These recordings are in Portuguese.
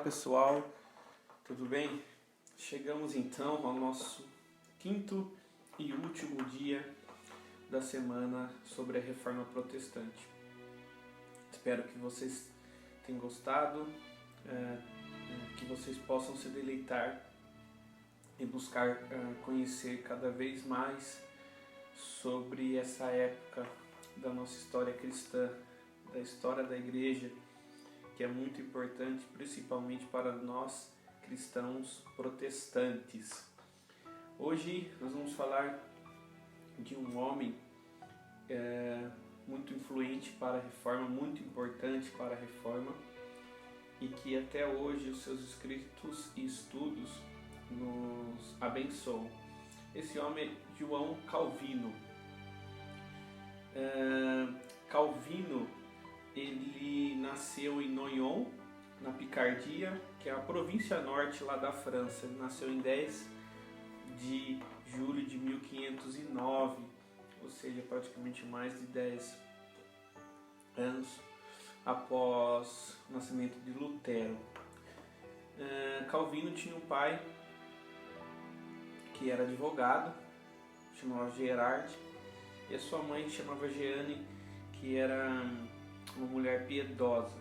pessoal, tudo bem? Chegamos então ao nosso quinto e último dia da semana sobre a Reforma Protestante. Espero que vocês tenham gostado, que vocês possam se deleitar e buscar conhecer cada vez mais sobre essa época da nossa história cristã, da história da igreja, que é muito importante, principalmente para nós cristãos protestantes. Hoje nós vamos falar de um homem muito influente para a Reforma, muito importante para a Reforma, e que até hoje os seus escritos e estudos nos abençoam. Esse homem é João Calvino. Calvino, ele nasceu em Noyon, na Picardia, que é a província norte lá da França. Ele nasceu em 10 de julho de 1509, ou seja, praticamente mais de 10 anos após o nascimento de Lutero. Calvino tinha um pai que era advogado, chamava Gerard, e a sua mãe chamava Jeanne, que era uma mulher piedosa.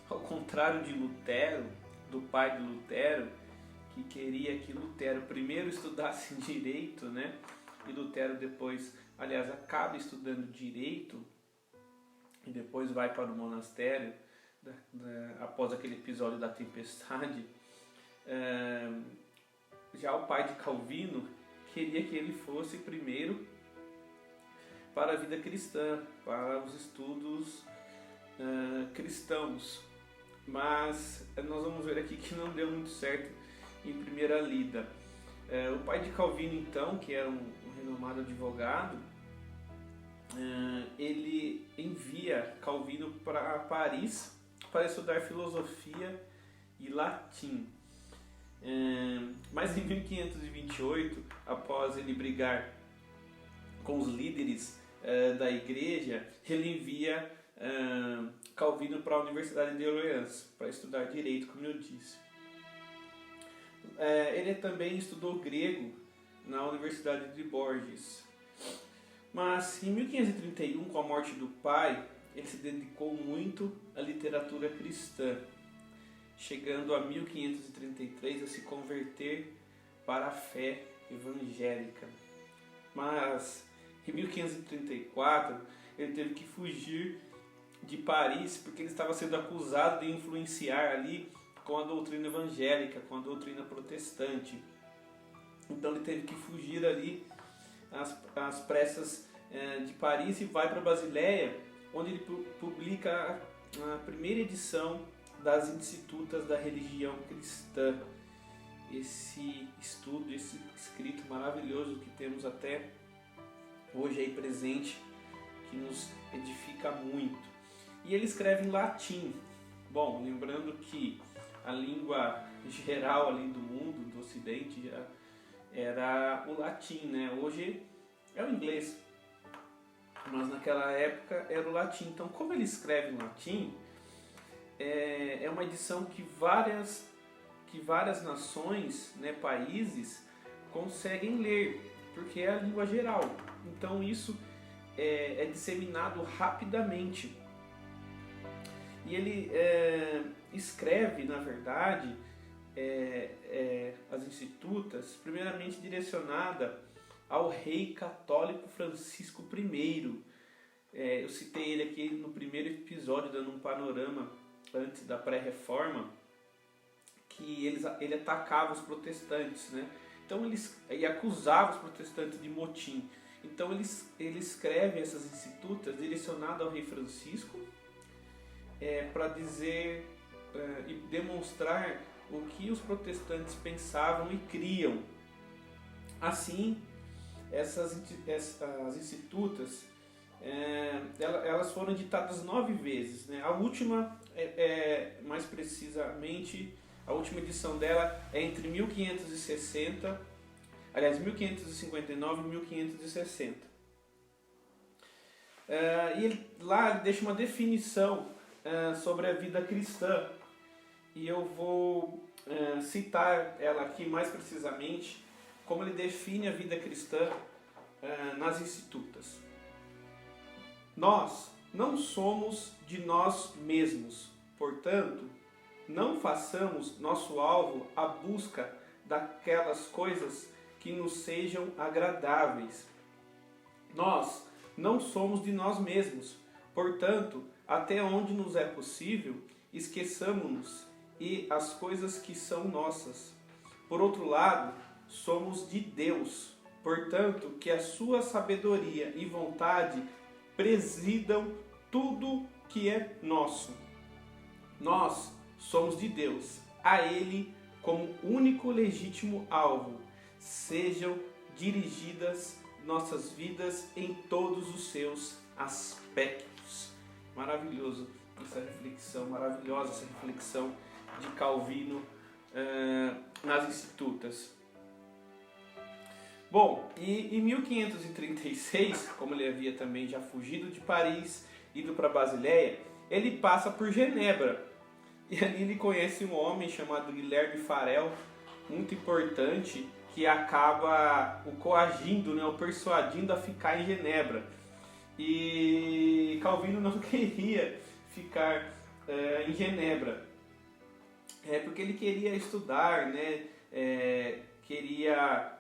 Ao contrário de Lutero, do pai de Lutero, que queria que Lutero primeiro estudasse direito, né? E Lutero depois, aliás, acaba estudando direito e depois vai para o monastério após aquele episódio da tempestade. Já o pai de Calvino queria que ele fosse primeiro para a vida cristã, para os estudos cristãos. Mas nós vamos ver aqui que não deu muito certo em primeira lida. O pai de Calvino, então, que era um renomado advogado, ele envia Calvino para Paris para estudar filosofia e latim. Mas em 1528, após ele brigar com os líderes da igreja, ele envia Calvino para a Universidade de Orleans para estudar direito, como eu disse. Ele também estudou grego na Universidade de Bourges. Mas em 1531, com a morte do pai, ele se dedicou muito à literatura cristã, chegando a 1533 a se converter para a fé evangélica. Mas em 1534 ele teve que fugir de Paris porque ele estava sendo acusado de influenciar ali com a doutrina evangélica, com a doutrina protestante. Então ele teve que fugir ali às pressas de Paris e vai para Basileia, onde ele publica a primeira edição das Institutas da Religião Cristã. Esse estudo, esse escrito maravilhoso que temos até hoje aí presente, que nos edifica muito. E ele escreve em latim. Bom, lembrando que a língua geral ali do mundo, do ocidente, já era o latim, né? Hoje é o inglês, mas naquela época era o latim. Então, como ele escreve em latim, é uma edição que várias nações, né, países, conseguem ler, porque é a língua geral. Então isso é disseminado rapidamente. E ele escreve, na verdade, as Institutas, primeiramente direcionada ao rei católico Francisco I. Eu citei ele aqui no primeiro episódio, dando um panorama antes da pré-reforma, que ele atacava os protestantes, né? Então ele acusava os protestantes de motim. Então ele escreve essas Institutas direcionadas ao rei Francisco, para dizer e demonstrar o que os protestantes pensavam e criam. Assim, as Institutas, elas foram editadas 9 vezes, né? A última, mais precisamente, a última edição dela é entre 1559 e 1560. E lá ele deixa uma definição sobre a vida cristã. e eu vou citar ela aqui mais precisamente, como ele define a vida cristã nas Institutas. Nós não somos de nós mesmos, portanto, não façamos nosso alvo a busca daquelas coisas que nos sejam agradáveis. Nós não somos de nós mesmos, portanto, até onde nos é possível, esqueçamos-nos e as coisas que são nossas. Por outro lado, somos de Deus, portanto, que a sua sabedoria e vontade presidam tudo que é nosso. Nós somos de Deus, a Ele como único legítimo alvo. Sejam dirigidas nossas vidas em todos os seus aspectos. Maravilhoso essa reflexão, maravilhosa essa reflexão de Calvino nas Institutas. Bom, e em 1536, como ele havia também já fugido de Paris, ido para Basileia, ele passa por Genebra. E ali ele conhece um homem chamado Guilherme Farel, muito importante, que acaba o coagindo, o persuadindo a ficar em Genebra. E Calvino não queria ficar em Genebra, porque ele queria estudar, queria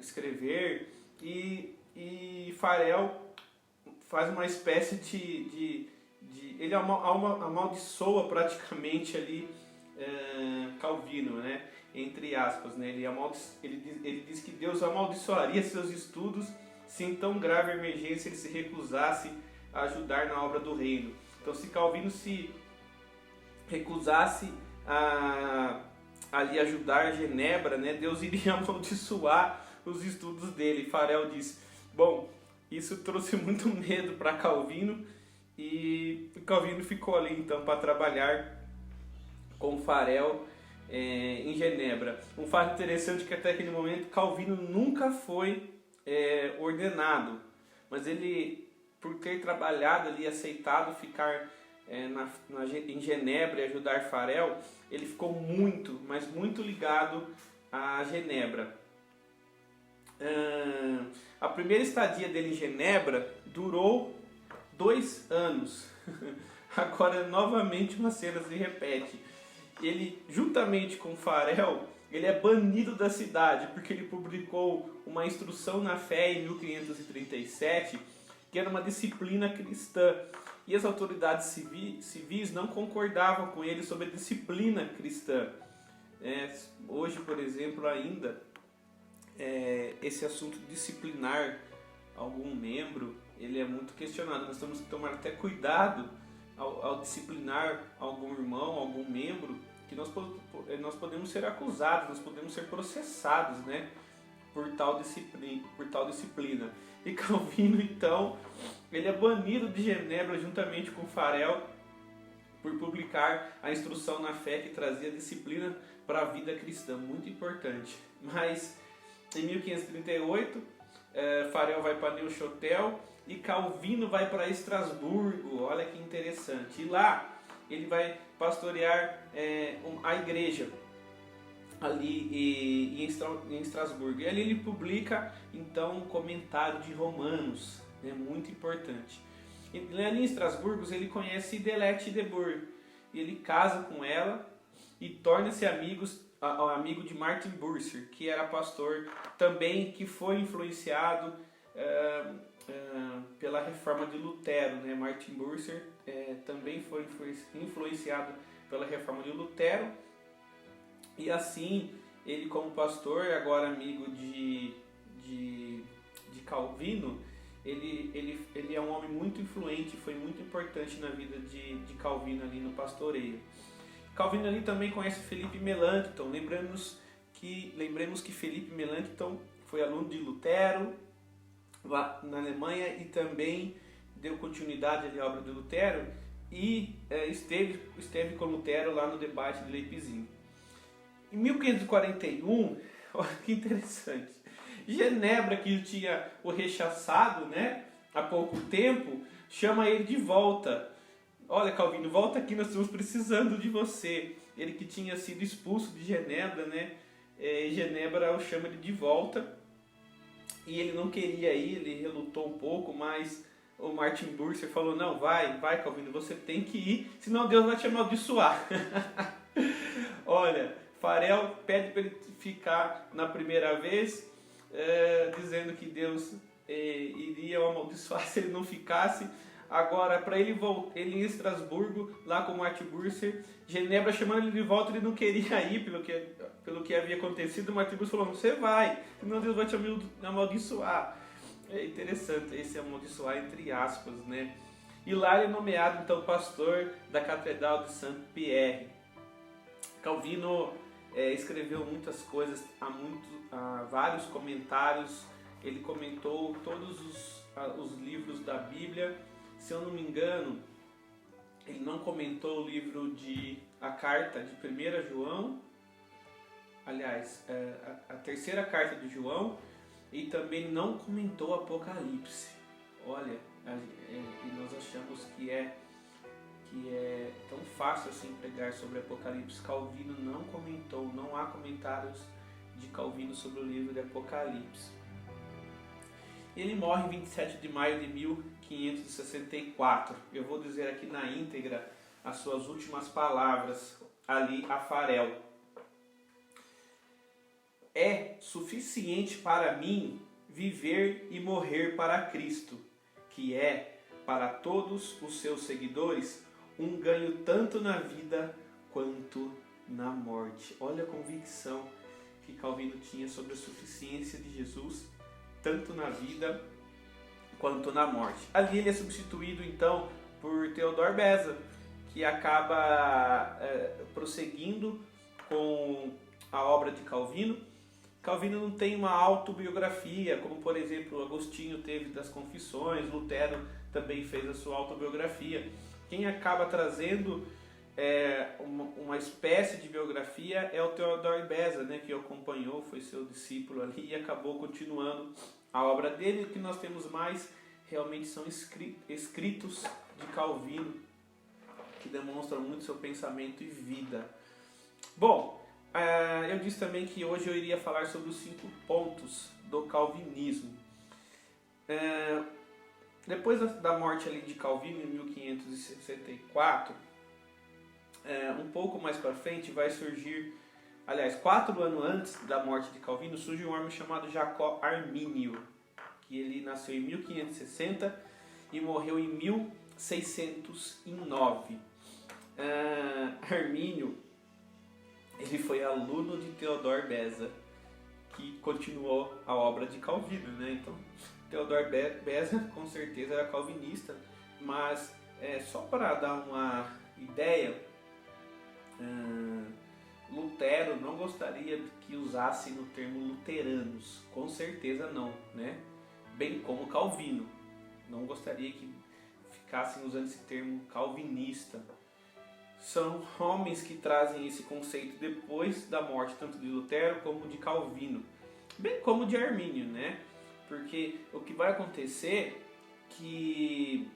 escrever, e Farel faz uma espécie de ele amaldiçoa praticamente ali Calvino, entre aspas, ele diz que Deus amaldiçoaria seus estudos se em tão grave emergência ele se recusasse a ajudar na obra do reino. Então, se Calvino se recusasse a ali ajudar Genebra, Deus iria amaldiçoar os estudos dele. Farel diz, bom, isso trouxe muito medo para Calvino, e Calvino ficou ali então para trabalhar com Farel em Genebra. Um fato interessante é que até aquele momento Calvino nunca foi ordenado, mas ele, por ter trabalhado ali, aceitado ficar em Genebra e ajudar Farel, ele ficou muito, mas muito ligado a Genebra. A primeira estadia dele em Genebra durou 2 anos. Agora novamente uma cena se repete. Ele, juntamente com Farel, ele é banido da cidade porque ele publicou uma instrução na fé em 1537, que era uma disciplina cristã. E as autoridades civis não concordavam com ele sobre a disciplina cristã. Hoje, por exemplo, ainda, esse assunto disciplinar algum membro, ele é muito questionado. Nós temos que tomar até cuidado ao disciplinar algum irmão, algum membro, que nós podemos ser acusados, nós podemos ser processados, por tal disciplina. E Calvino, então, ele é banido de Genebra juntamente com Farel por publicar a instrução na fé que trazia disciplina para a vida cristã, muito importante. Mas em 1538, Farel vai para Neuchâtel e Calvino vai para Estrasburgo. Olha que interessante. E lá ele vai pastorear a igreja ali em Estrasburgo. E ali ele publica então um comentário de Romanos, muito importante. E ali em Estrasburgo ele conhece Idelette de Bourg, e ele casa com ela e torna-se amigo de Martin Bucer, que era pastor também, que foi influenciado pela reforma de Lutero. Martin Bucer também foi influenciado pela reforma de Lutero. E assim, ele como pastor, agora amigo de Calvino, ele é um homem muito influente, foi muito importante na vida de Calvino ali no pastoreio. Calvino ali também conhece Felipe Melanchthon. Lembremos que Felipe Melanchthon foi aluno de Lutero lá na Alemanha e também deu continuidade à obra de Lutero e esteve com Lutero lá no debate de Leipzig. Em 1541, olha que interessante, Genebra, que tinha o rechaçado há pouco tempo, chama ele de volta. Olha, Calvino, volta aqui, nós estamos precisando de você. ele que tinha sido expulso de Genebra, né? Genebra o chama ele de volta e ele não queria ir, ele relutou um pouco, mas o Martin Bucer falou: não, vai Calvino, você tem que ir, senão Deus vai te amaldiçoar. Olha, Farel pede para ele ficar na primeira vez, dizendo que Deus iria o amaldiçoar se ele não ficasse. Agora, para ele em Estrasburgo, lá com o Martin Bucer, Genebra chamando ele de volta, ele não queria ir pelo que havia acontecido. O Martin Bucer falou: você vai, senão Deus vai te amaldiçoar. É interessante esse amaldiçoar entre aspas, né? E lá ele é nomeado então pastor da Catedral de Saint-Pierre. Calvino escreveu muitas coisas, há vários comentários. Ele comentou todos os livros da Bíblia. Se eu não me engano, ele não comentou o livro a carta de 1 João, aliás, a terceira carta de João, e também não comentou Apocalipse. Olha, e nós achamos que é tão fácil assim pregar sobre Apocalipse. Calvino não comentou, não há comentários de Calvino sobre o livro de Apocalipse. Ele morre em 27 de maio de 1564. Eu vou dizer aqui na íntegra as suas últimas palavras ali a Farel. É suficiente para mim viver e morrer para Cristo, que é, para todos os seus seguidores, um ganho tanto na vida quanto na morte. Olha a convicção que Calvino tinha sobre a suficiência de Jesus, tanto na vida quanto na morte. Ali ele é substituído então por Theodor Beza, que acaba prosseguindo com a obra de Calvino. Calvino não tem uma autobiografia, como por exemplo Agostinho teve das Confissões, Lutero também fez a sua autobiografia. Quem acaba trazendo uma espécie de biografia é o Theodor Beza, né, que o acompanhou, foi seu discípulo ali e acabou continuando a obra dele. O que nós temos mais realmente são escritos de Calvino, que demonstram muito seu pensamento e vida. Bom, eu disse também que hoje eu iria falar sobre os 5 pontos do calvinismo. Depois da morte ali de Calvino em 1564, um pouco mais para frente vai surgir, aliás, 4 anos antes da morte de Calvino, surge um homem chamado Jacó Armínio, que ele nasceu em 1560 e morreu em 1609. Armínio, ele foi aluno de Theodor Beza, que continuou a obra de Calvino, né? Então, Theodor Beza com certeza era calvinista, mas só para dar uma ideia, Lutero não gostaria que usasse o termo luteranos, com certeza não, né? Bem como Calvino, não gostaria que ficassem usando esse termo calvinista. São homens que trazem esse conceito depois da morte tanto de Lutero como de Calvino, bem como de Armínio, né? Porque o que vai acontecer é que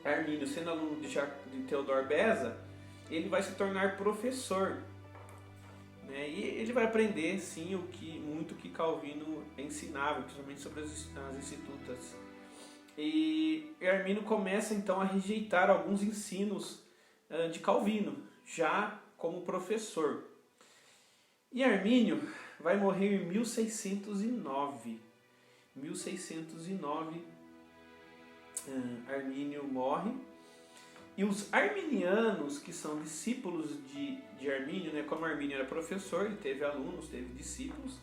Armínio, sendo aluno de Theodor Beza, ele vai se tornar professor, né? E ele vai aprender sim muito que Calvino ensinava, principalmente sobre as institutas. E Armínio começa então a rejeitar alguns ensinos de Calvino, já como professor. E Armínio vai morrer em 1609. 1609, Armínio morre. E os arminianos, que são discípulos de Armínio, né, como Armínio era professor, ele teve alunos, teve discípulos.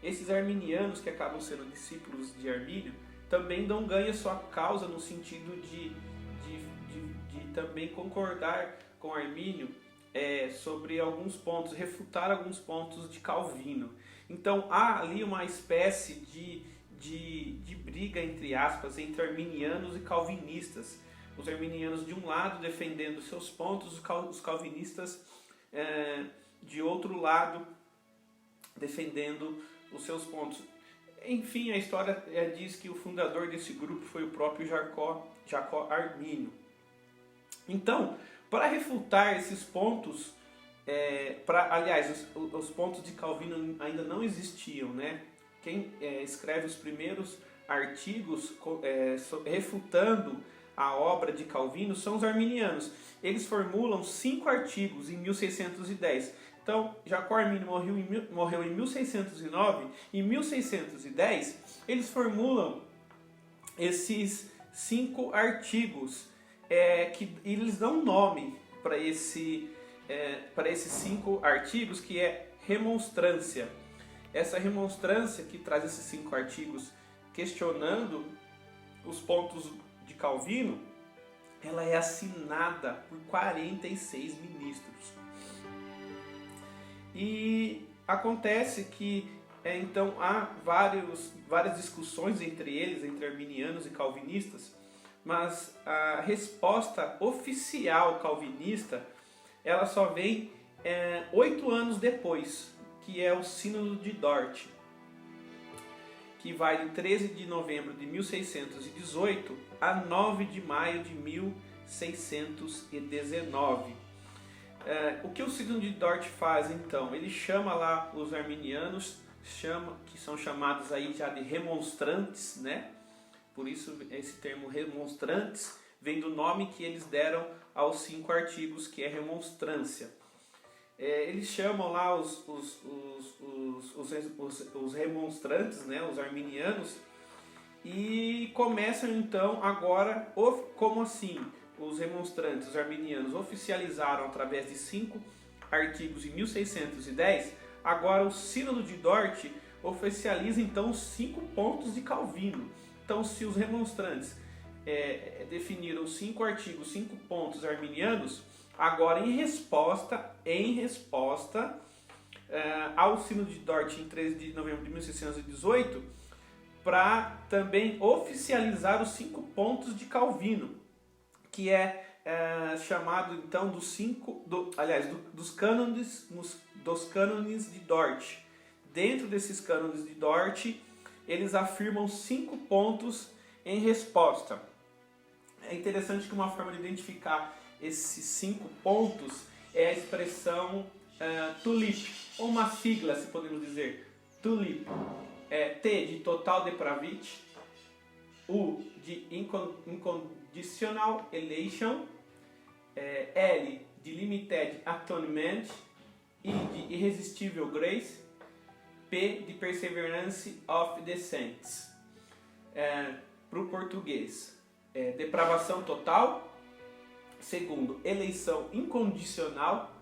Esses arminianos que acabam sendo discípulos de Armínio também dão ganho à sua causa no sentido de também concordar com Armínio sobre alguns pontos, refutar alguns pontos de Calvino. Então há ali uma espécie de briga, entre aspas, entre arminianos e calvinistas. Os arminianos de um lado defendendo seus pontos, os calvinistas de outro lado defendendo os seus pontos. Enfim, a história diz que o fundador desse grupo foi o próprio Jacó Armínio. Então, para refutar esses pontos aliás, os pontos de Calvino ainda não existiam, né? Quem escreve os primeiros artigos refutando a obra de Calvino são os arminianos. Eles formulam 5 artigos em 1610. Então, Jacó Arminio morreu em 1609. Em 1610, eles formulam esses 5 artigos, que eles dão nome para esses 5 artigos, que é remonstrância. Essa remonstrância que traz esses 5 artigos questionando os pontos de Calvino, ela é assinada por 46 ministros. E acontece que então há várias discussões entre eles, entre arminianos e calvinistas, mas a resposta oficial calvinista ela só vem 8 anos depois, que é o Sínodo de Dort, que vai de 13 de novembro de 1618 a 9 de maio de 1619. O que o Sínodo de Dort faz então? Ele chama lá os arminianos, que são chamados aí já de remonstrantes, né? Por isso esse termo remonstrantes vem do nome que eles deram aos 5 artigos, que é remonstrância. Eles chamam lá os remonstrantes, né, os arminianos, e começam então agora, como assim? Os remonstrantes, os arminianos, oficializaram através de 5 artigos em 1610, agora o Sínodo de Dort oficializa então os 5 pontos de Calvino. Então, se os remonstrantes definiram 5 artigos, 5 pontos arminianos, agora em resposta ao Sínodo de Dort em 13 de novembro de 1618, para também oficializar os 5 pontos de Calvino, que chamado então dos cânones de Dort. Dentro desses cânones de Dort, eles afirmam 5 pontos em resposta. É interessante que uma forma de identificar esses 5 pontos é a expressão TULIP, ou uma sigla, se podemos dizer, TULIP. T de Total Depravity, U de Unconditional Election, L de Limited Atonement, I de Irresistible Grace, P de Perseverance of the Saints. Para o português, depravação total. Segundo, eleição incondicional.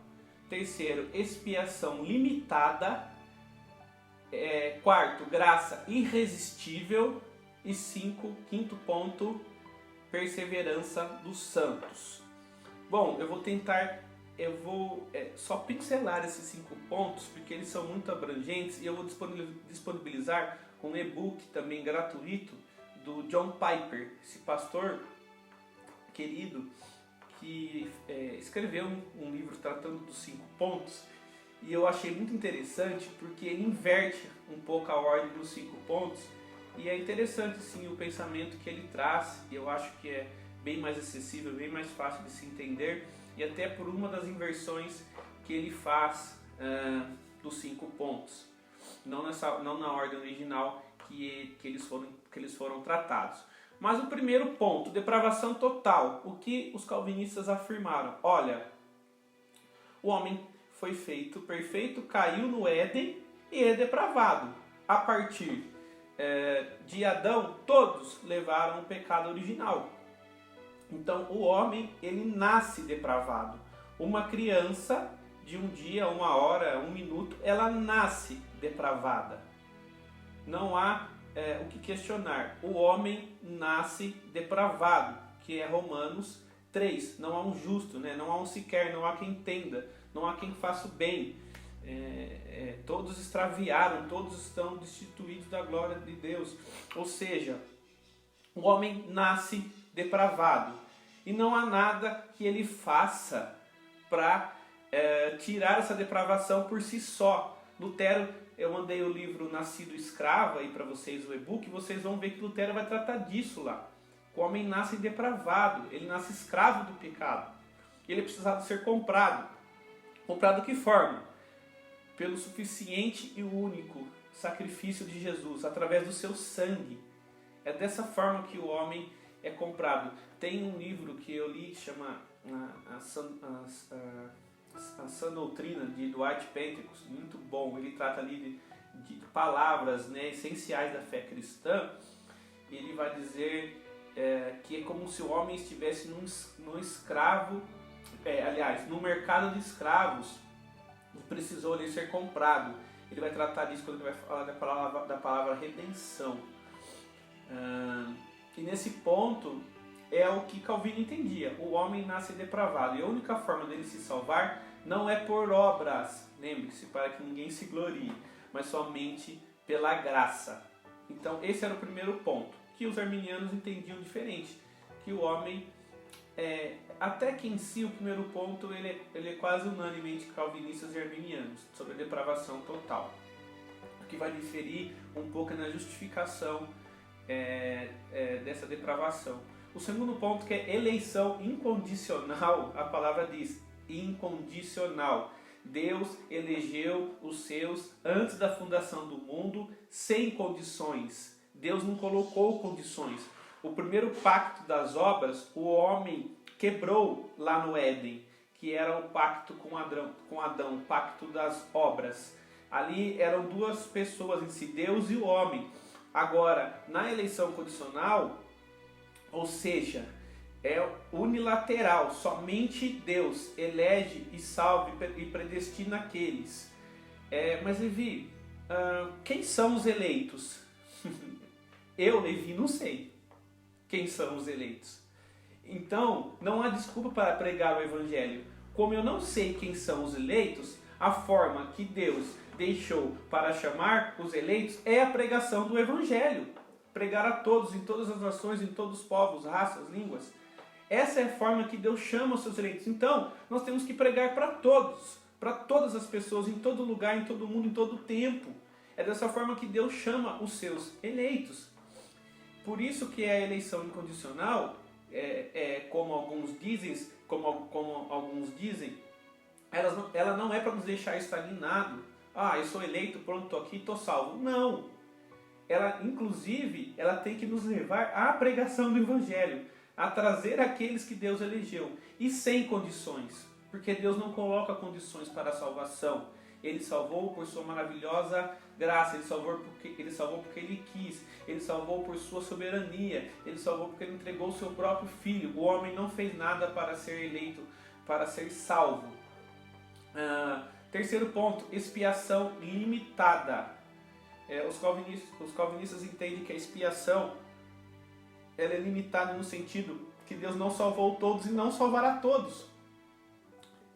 Terceiro, expiação limitada. Quarto, graça irresistível. E quinto ponto, perseverança dos santos. Bom, eu vou só pincelar esses 5 pontos, porque eles são muito abrangentes, e eu vou disponibilizar um e-book também gratuito do John Piper, esse pastor querido que escreveu um livro tratando dos 5 pontos, e eu achei muito interessante porque ele inverte um pouco a ordem dos 5 pontos, e é interessante sim o pensamento que ele traz, e eu acho que é bem mais acessível, bem mais fácil de se entender, e até por uma das inversões que ele faz dos 5 pontos, não na ordem original que eles foram tratados. Mas o primeiro ponto, depravação total, o que os calvinistas afirmaram? Olha, o homem foi feito perfeito, caiu no Éden e é depravado. A partir de Adão, todos levaram o pecado original. Então o homem, ele nasce depravado. Uma criança, de um dia, 1 hora, 1 minuto, ela nasce depravada. Não há o que questionar. O homem nasce depravado, que é Romanos 3. Não há um justo, né? Não há um sequer, não há quem entenda, não há quem faça o bem. Todos extraviaram, todos estão destituídos da glória de Deus. Ou seja, o homem nasce depravado e não há nada que ele faça para tirar essa depravação por si só. Lutero, eu mandei o livro Nascido Escravo aí para vocês, o e-book, vocês vão ver que Lutero vai tratar disso lá. O homem nasce depravado, ele nasce escravo do pecado, ele é precisado ser comprado. Comprado de que forma? Pelo suficiente e único sacrifício de Jesus, através do seu sangue. É dessa forma que o homem é comprado. Tem um livro que eu li que chama a Sã Doutrina, de Dwight Pentecost, muito bom. Ele trata ali de palavras, né, essenciais da fé cristã. E ele vai dizer que é como se o homem estivesse num escravo, no mercado de escravos, e precisou ali ser comprado. Ele vai tratar disso quando ele vai falar da palavra redenção. E nesse ponto é o que Calvino entendia. O homem nasce depravado e a única forma dele se salvar não é por obras, lembre-se, para que ninguém se glorie, mas somente pela graça. Então esse era o primeiro ponto, que os arminianos entendiam diferente, que o homem, até que em si o primeiro ponto ele é quase unanimemente calvinistas e arminianos, sobre a depravação total. O que vai diferir um pouco na justificação dessa depravação. O segundo ponto, que é eleição incondicional, a palavra diz incondicional. Deus elegeu os seus antes da fundação do mundo sem condições. Deus não colocou condições. O primeiro pacto das obras, o homem quebrou lá no Éden, que era o pacto com Adão, o pacto das obras. Ali eram duas pessoas em si, Deus e o homem. Agora, na eleição condicional, ou seja, é unilateral, somente Deus elege e salva e predestina aqueles. Mas Levi, quem são os eleitos? Eu, Levi, não sei quem são os eleitos. Então, não há desculpa para pregar o Evangelho. Como eu não sei quem são os eleitos, a forma que Deus deixou para chamar os eleitos é a pregação do Evangelho. Pregar a todos, em todas as nações, em todos os povos, raças, línguas. Essa é a forma que Deus chama os seus eleitos. Então, nós temos que pregar para todos, para todas as pessoas, em todo lugar, em todo mundo, em todo tempo. É dessa forma que Deus chama os seus eleitos. Por isso que a eleição incondicional, como alguns dizem, ela não é para nos deixar estagnado. Eu sou eleito, pronto, estou aqui, estou salvo. Não. Inclusive, ela tem que nos levar à pregação do Evangelho, a trazer aqueles que Deus elegeu, e sem condições, porque Deus não coloca condições para a salvação. Ele salvou por sua maravilhosa graça, Ele salvou porque Ele quis, Ele salvou por sua soberania, Ele salvou porque Ele entregou o seu próprio Filho. O homem não fez nada para ser eleito, para ser salvo. Terceiro ponto, expiação limitada. Os calvinistas entendem que a expiação ela é limitada no sentido que Deus não salvou todos e não salvará todos.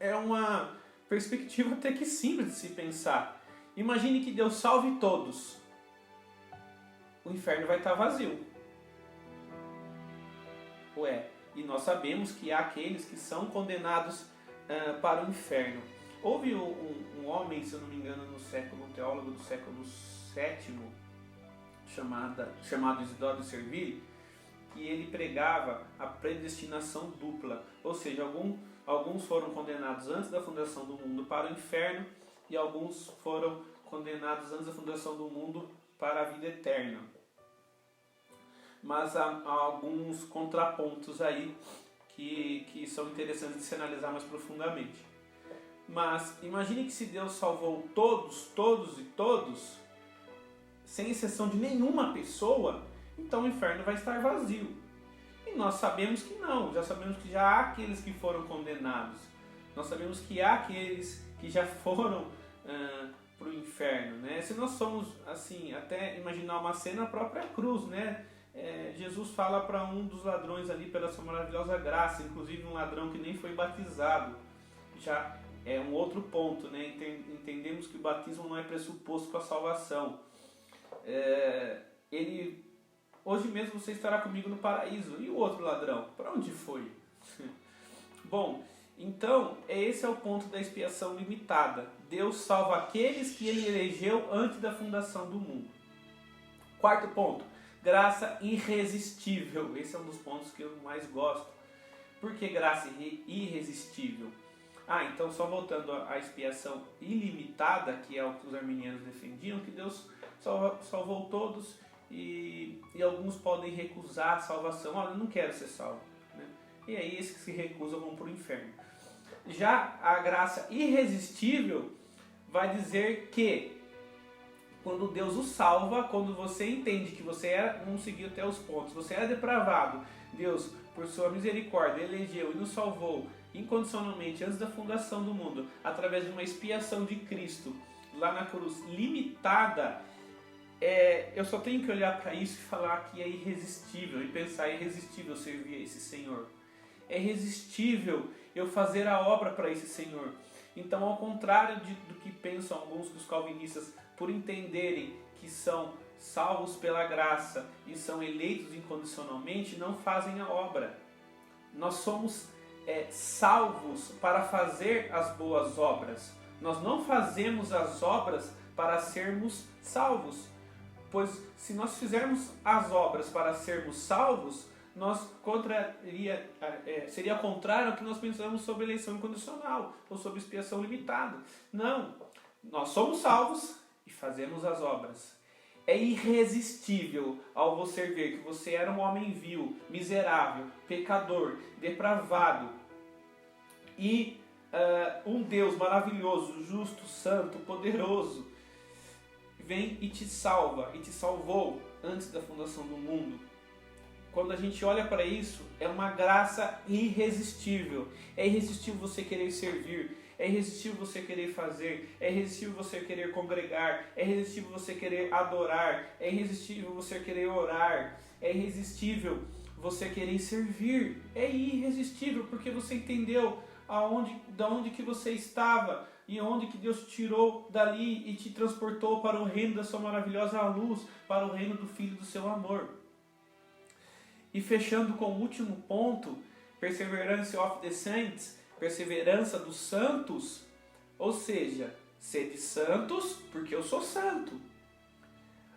É uma perspectiva até que simples de se pensar. Imagine que Deus salve todos. O inferno vai estar vazio. E nós sabemos que há aqueles que são condenados para o inferno. Houve um homem, se eu não me engano, um teólogo do século VII, chamado Isidoro de Serville, que ele pregava a predestinação dupla, ou seja, alguns foram condenados antes da fundação do mundo para o inferno e alguns foram condenados antes da fundação do mundo para a vida eterna. Mas há alguns contrapontos aí que são interessantes de se analisar mais profundamente. Mas imagine que se Deus salvou todos, sem exceção de nenhuma pessoa, então o inferno vai estar vazio. E nós sabemos que não, já sabemos que já há aqueles que foram condenados. Nós sabemos que há aqueles que já foram para o inferno, né? Se nós somos, assim, até imaginar uma cena, a própria cruz, né? Jesus fala para um dos ladrões ali pela sua maravilhosa graça, inclusive um ladrão que nem foi batizado. Já é um outro ponto, né? Entendemos que o batismo não é pressuposto para a salvação. Hoje mesmo você estará comigo no paraíso. E o outro ladrão? Para onde foi? Bom, então esse é o ponto da expiação limitada. Deus salva aqueles que Ele elegeu antes da fundação do mundo. Quarto ponto, graça irresistível. Esse é um dos pontos que eu mais gosto. Por que graça irresistível? Então só voltando à expiação ilimitada, que é o que os arminianos defendiam, que Deus salvou todos e alguns podem recusar a salvação. Eu não quero ser salvo. Né? E aí esses que se recusam vão para o inferno. Já a graça irresistível vai dizer que quando Deus o salva, quando você entende que você era, vamos seguir até os pontos, você era depravado, Deus, por sua misericórdia, elegeu e nos salvou incondicionalmente antes da fundação do mundo, através de uma expiação de Cristo, lá na cruz, limitada, eu só tenho que olhar para isso e falar que é irresistível, e pensar, é irresistível servir a esse Senhor. É irresistível eu fazer a obra para esse Senhor. Então, ao contrário do que pensam alguns dos calvinistas, por entenderem que são salvos pela graça e são eleitos incondicionalmente, não fazem a obra. Nós somos salvos para fazer as boas obras. Nós não fazemos as obras para sermos salvos. Pois se nós fizermos as obras para sermos salvos, seria contrário ao que nós pensamos sobre eleição incondicional ou sobre expiação limitada. Não, nós somos salvos e fazemos as obras. É irresistível ao você ver que você era um homem vil, miserável, pecador, depravado e um Deus maravilhoso, justo, santo, poderoso vem e te salva, e te salvou antes da fundação do mundo. Quando a gente olha para isso, é uma graça irresistível. É irresistível você querer servir, é irresistível você querer fazer, é irresistível você querer congregar, é irresistível você querer adorar, é irresistível você querer orar, é irresistível você querer servir. É irresistível porque você entendeu da onde que você estava e onde que Deus te tirou dali e te transportou para o reino da sua maravilhosa luz, para o reino do Filho do seu amor. E fechando com o último ponto, Perseverance of the Saints, perseverança dos santos, ou seja, sede santos porque eu sou santo.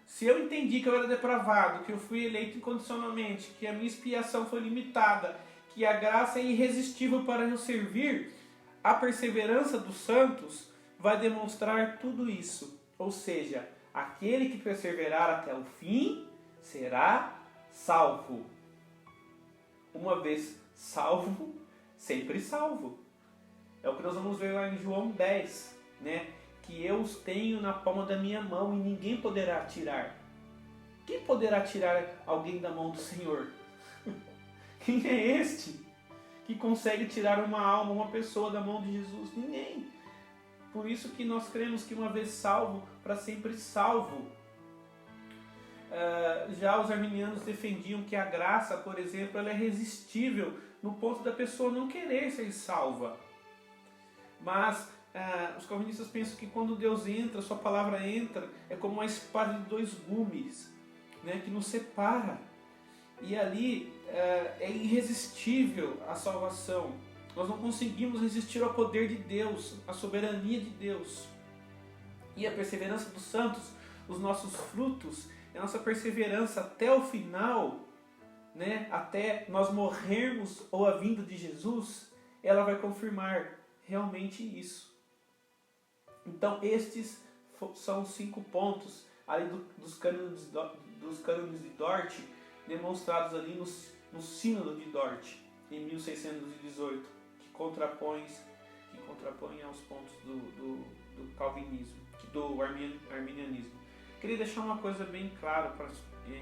Se eu entendi que eu era depravado, que eu fui eleito incondicionalmente, que a minha expiação foi limitada, que a graça é irresistível para eu servir, a perseverança dos santos vai demonstrar tudo isso. Ou seja, aquele que perseverar até o fim será salvo. Uma vez salvo, sempre salvo. É o que nós vamos ver lá em João 10, né? Que eu os tenho na palma da minha mão e ninguém poderá tirar. Quem poderá tirar alguém da mão do Senhor? Quem é este que consegue tirar uma alma, uma pessoa da mão de Jesus? Ninguém. Por isso que nós cremos que uma vez salvo, para sempre salvo. Já os arminianos defendiam que a graça, por exemplo, ela é resistível no ponto da pessoa não querer ser salva. Mas os calvinistas pensam que quando Deus entra, sua palavra entra, é como uma espada de dois gumes, né, que nos separa. E ali é irresistível a salvação. Nós não conseguimos resistir ao poder de Deus, à soberania de Deus. E a perseverança dos santos, os nossos frutos, a nossa perseverança até o final, né, até nós morrermos ou a vinda de Jesus, ela vai confirmar realmente isso. Então são os 5 pontos ali dos cânones de Dort, demonstrados ali no Sínodo de Dort, em 1618, que contrapõe aos pontos do calvinismo, do arminianismo. Queria deixar uma coisa bem clara para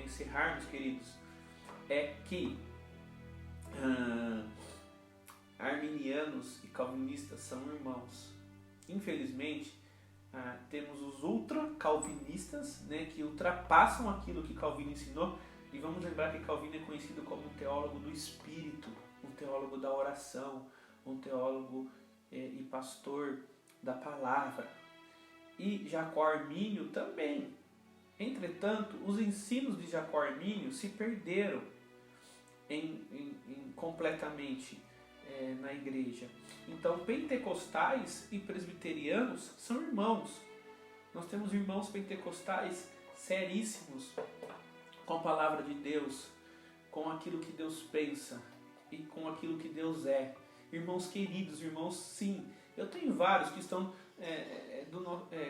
encerrarmos, queridos, é que arminianos e calvinistas são irmãos. Infelizmente, temos os ultra-calvinistas, né, que ultrapassam aquilo que Calvino ensinou, e vamos lembrar que Calvino é conhecido como um teólogo do Espírito, um teólogo da oração, um teólogo e pastor da palavra. E Jacó Armínio também. Entretanto, os ensinos de Jacó Armínio se perderam completamente na igreja. Então, pentecostais e presbiterianos são irmãos. Nós temos irmãos pentecostais seríssimos com a palavra de Deus, com aquilo que Deus pensa e com aquilo que Deus é. irmãos queridos, irmãos, sim. Eu tenho vários que estão,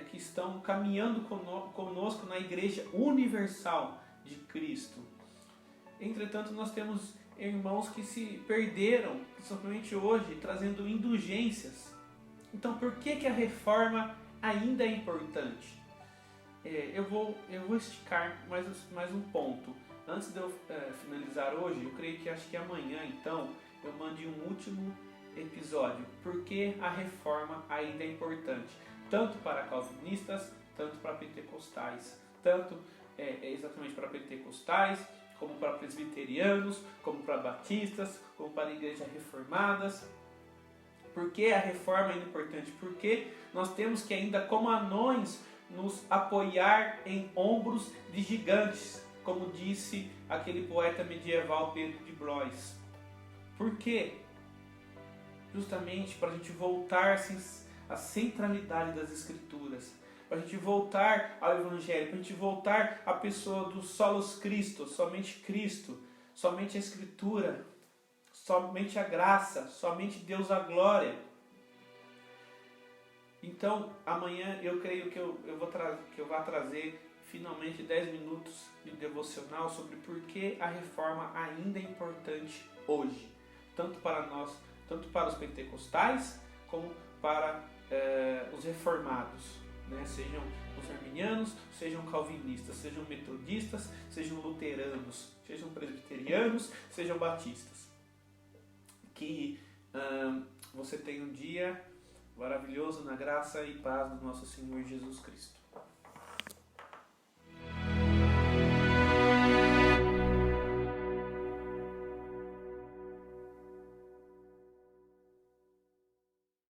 que estão caminhando conosco na Igreja Universal de Cristo. Entretanto, nós temos irmãos que se perderam, principalmente hoje, trazendo indulgências. Então, por que a reforma ainda é importante? Eu vou esticar mais um ponto. Antes de eu finalizar hoje, eu creio que acho que amanhã, então, eu mande um último episódio. Por que a reforma ainda é importante? Tanto para calvinistas, tanto para pentecostais. Tanto exatamente para pentecostais, como para presbiterianos, como para batistas, como para igrejas reformadas. Por que a reforma é importante? Porque nós temos que ainda, como anões, nos apoiar em ombros de gigantes, como disse aquele poeta medieval Pedro de Blois. Por quê? Justamente para a gente voltar à centralidade das Escrituras, para a gente voltar ao Evangelho, para a gente voltar à pessoa do solos Cristo, somente a Escritura, somente a graça, somente Deus a glória. Então, amanhã eu creio que eu vou trazer finalmente 10 minutos de devocional sobre por que a reforma ainda é importante hoje, tanto para nós, tanto para os pentecostais, como para os reformados, né? Sejam os arminianos, sejam calvinistas, sejam metodistas, sejam luteranos, sejam presbiterianos, sejam batistas. Que você tenha um dia maravilhoso na graça e paz do nosso Senhor Jesus Cristo.